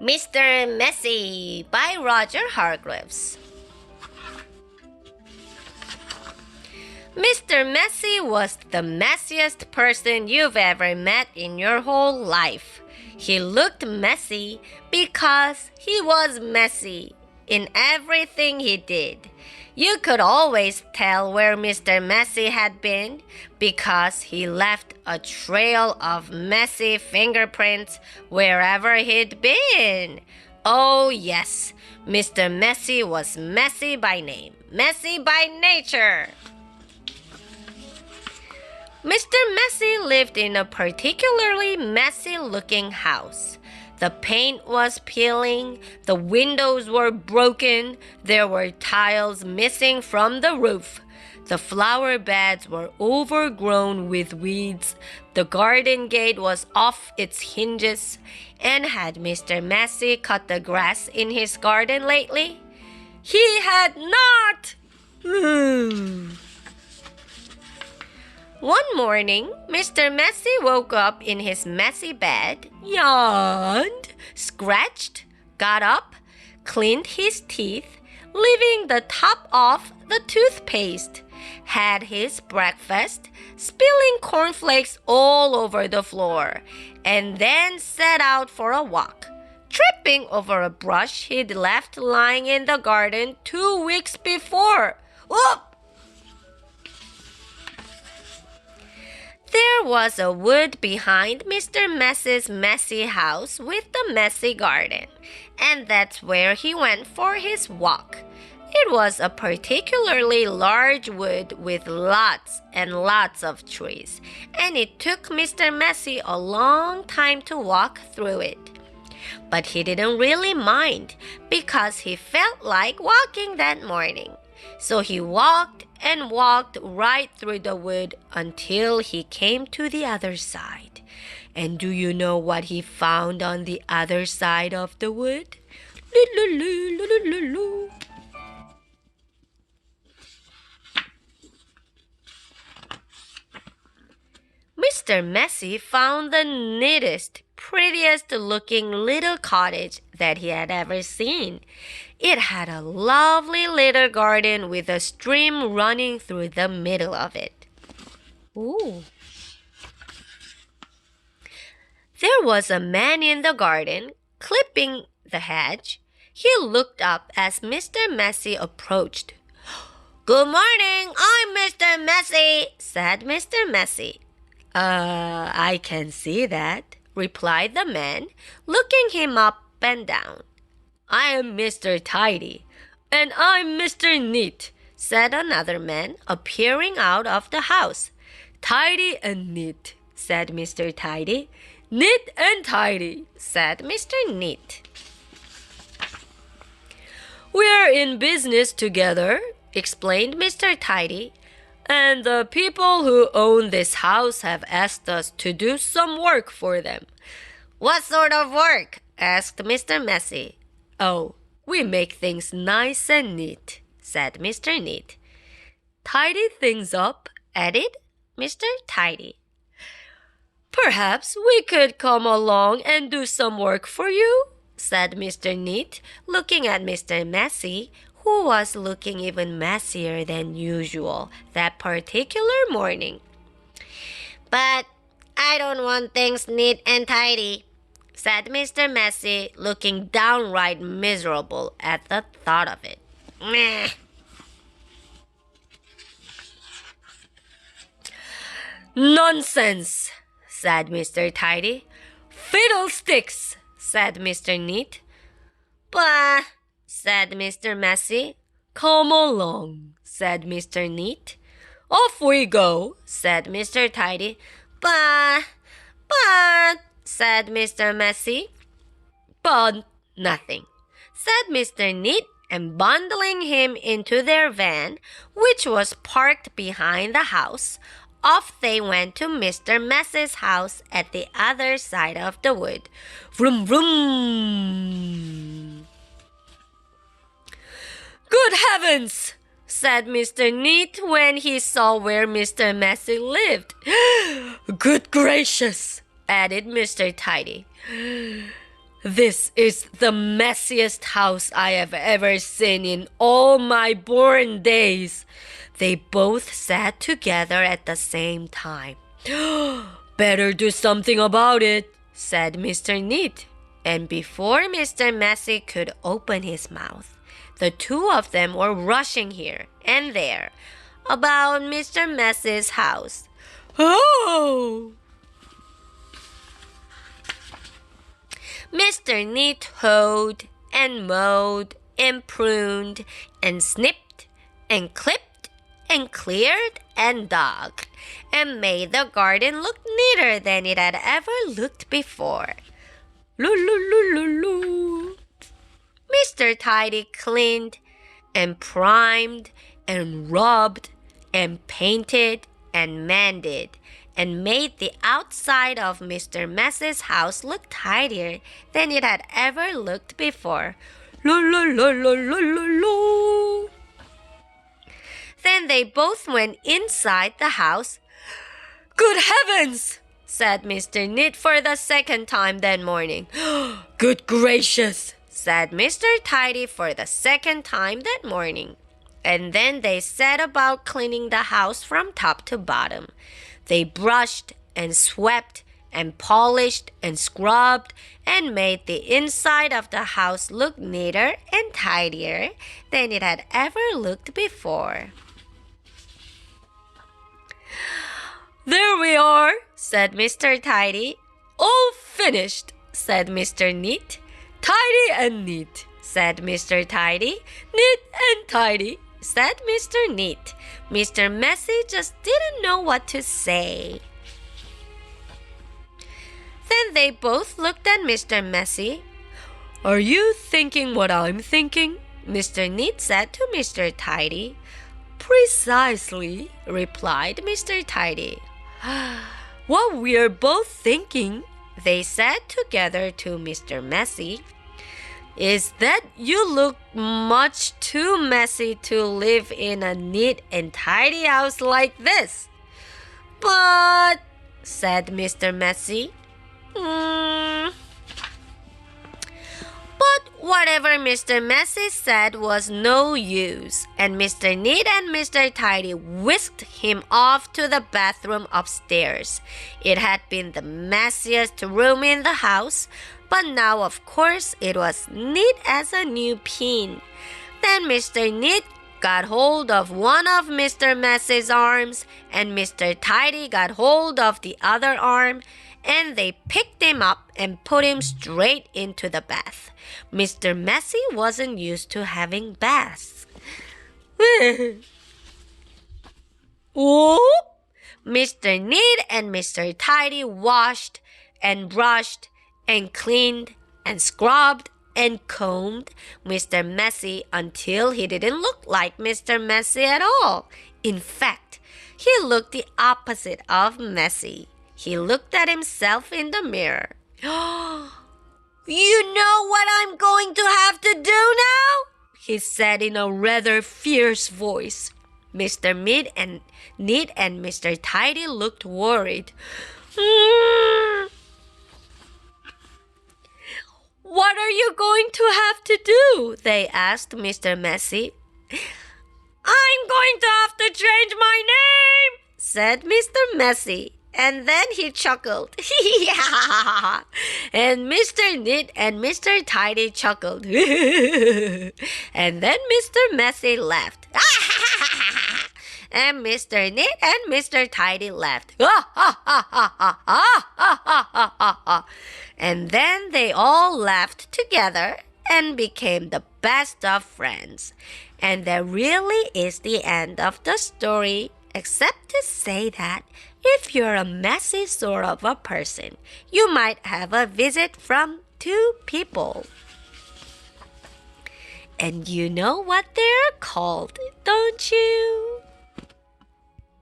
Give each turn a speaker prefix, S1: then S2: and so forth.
S1: Mr. Messy by Roger Hargreaves. Mr. Messy was the messiest person you've ever met in your whole life. He looked messy because he was messy in everything he did. You could always tell where Mr. Messy had been because he left a trail of messy fingerprints wherever he'd been. Oh, yes, Mr. Messy was messy by name, messy by nature. Mr. Messy lived in a particularly messy-looking house. The paint was peeling, the windows were broken, there were tiles missing from the roof. The flower beds were overgrown with weeds, the garden gate was off its hinges, and had Mr. Messy cut the grass in his garden lately? He had not! One morning, Mr. Messy woke up in his messy bed, yawned, scratched, got up, cleaned his teeth, leaving the top off the toothpaste, had his breakfast, spilling cornflakes all over the floor, and then set out for a walk, tripping over a brush he'd left lying in the garden 2 weeks before. Whoop! There was a wood behind Mr. Messy's messy house with the messy garden, and that's where he went for his walk. It was a particularly large wood with lots and lots of trees, and it took Mr. Messy a long time to walk through it. But he didn't really mind because he felt like walking that morning. So he walked and walked right through the wood until he came to the other side. And do you know what he found on the other side of the wood? Mr. Messy found the neatest, prettiest looking little cottage that he had ever seen. It had a lovely little garden with a stream running through the middle of it. Ooh. There was a man in the garden, clipping the hedge. He looked up as Mr. Messy approached. "Good morning, I'm Mr. Messy," said Mr. Messy. I can see that," replied the man, looking him up and down. "I am Mr. Tidy." "And I'm Mr. Neat," said another man, appearing out of the house. "Tidy and neat," said Mr. Tidy. "Neat and tidy," said Mr. Neat. "We're in business together," explained Mr. Tidy. "And the people who own this house have asked us to do some work for them." "What sort of work?" asked Mr. Messy. "Oh, we make things nice and neat," said Mr. Neat. "Tidy things up," added Mr. Tidy. "Perhaps we could come along and do some work for you," said Mr. Neat, looking at Mr. Messy, who was looking even messier than usual that particular morning. "But I don't want things neat and tidy," said Mr. Messy, looking downright miserable at the thought of it. Meh. "Nonsense," said Mr. Tidy. "Fiddlesticks," said Mr. Neat. "Bah," said Mr. Messy. "Come along," said Mr. Neat. "Off we go," said Mr. Tidy. But, said Mr. Messy. "But nothing," said Mr. Neat, and bundling him into their van, which was parked behind the house, off they went to Mr. Messy's house at the other side of the wood. Vroom, vroom. "Good heavens!" said Mr. Neat when he saw where Mr. Messy lived. "Good gracious!" added Mr. Tidy. This is the messiest house I have ever seen in all my born days. They both sat together at the same time. Better do something about it, said Mr. Neat. And before Mr. Messy could open his mouth, the two of them were rushing here and there about Mr. Messy's house. Oh! Mr. Neat hoed and mowed and pruned and snipped and clipped and cleared and dug and made the garden look neater than it had ever looked before. Loo. Mr. Tidy cleaned and primed and rubbed and painted and mended and made the outside of Mr. Messy's house look tidier than it had ever looked before. Lo. Then they both went inside the house. Good heavens! Said Mr. Neat for the second time that morning. Good gracious! Said Mr. Tidy for the second time that morning. And then they set about cleaning the house from top to bottom. They brushed and swept and polished and scrubbed and made the inside of the house look neater and tidier than it had ever looked before. There we are, said Mr. Tidy. All finished, said Mr. Neat. Tidy and neat, said Mr. Tidy. Neat and tidy, said Mr. Neat. Mr. Messy just didn't know what to say. Then they both looked at Mr. Messy. Are you thinking what I'm thinking? Mr. Neat said to Mr. Tidy. Precisely, replied Mr. Tidy. What we're both thinking, they said together to Mr. Messy, is that you look much too messy to live in a neat and tidy house like this. But, said Mr. Messy, But whatever Mr. Messy said was no use, and Mr. Neat and Mr. Tidy whisked him off to the bathroom upstairs. It had been the messiest room in the house, but now, of course, it was neat as a new pin. Then Mr. Neat got hold of one of Mr. Messy's arms, and Mr. Tidy got hold of the other arm, and they picked him up and put him straight into the bath. Mr. Messy wasn't used to having baths. Whoop! Mr. Neat and Mr. Tidy washed and brushed and cleaned and scrubbed and combed Mr. Messy until he didn't look like Mr. Messy at all. In fact, he looked the opposite of messy. He looked at himself in the mirror. You know what I'm going to have to do now? He said in a rather fierce voice. Mr. Neat and Mr. Tidy looked worried. What are you going to have to do? They asked Mr. Messy. I'm going to have to change my name, said Mr. Messy. And then he chuckled. And Mr. Neat and Mr. Tidy chuckled. And then Mr. Messy laughed. And Mr. Neat and Mr. Tidy laughed. And then they all laughed together and became the best of friends. And that really is the end of the story, except to say that if you're a messy sort of a person, you might have a visit from two people. And you know what they're called, don't you?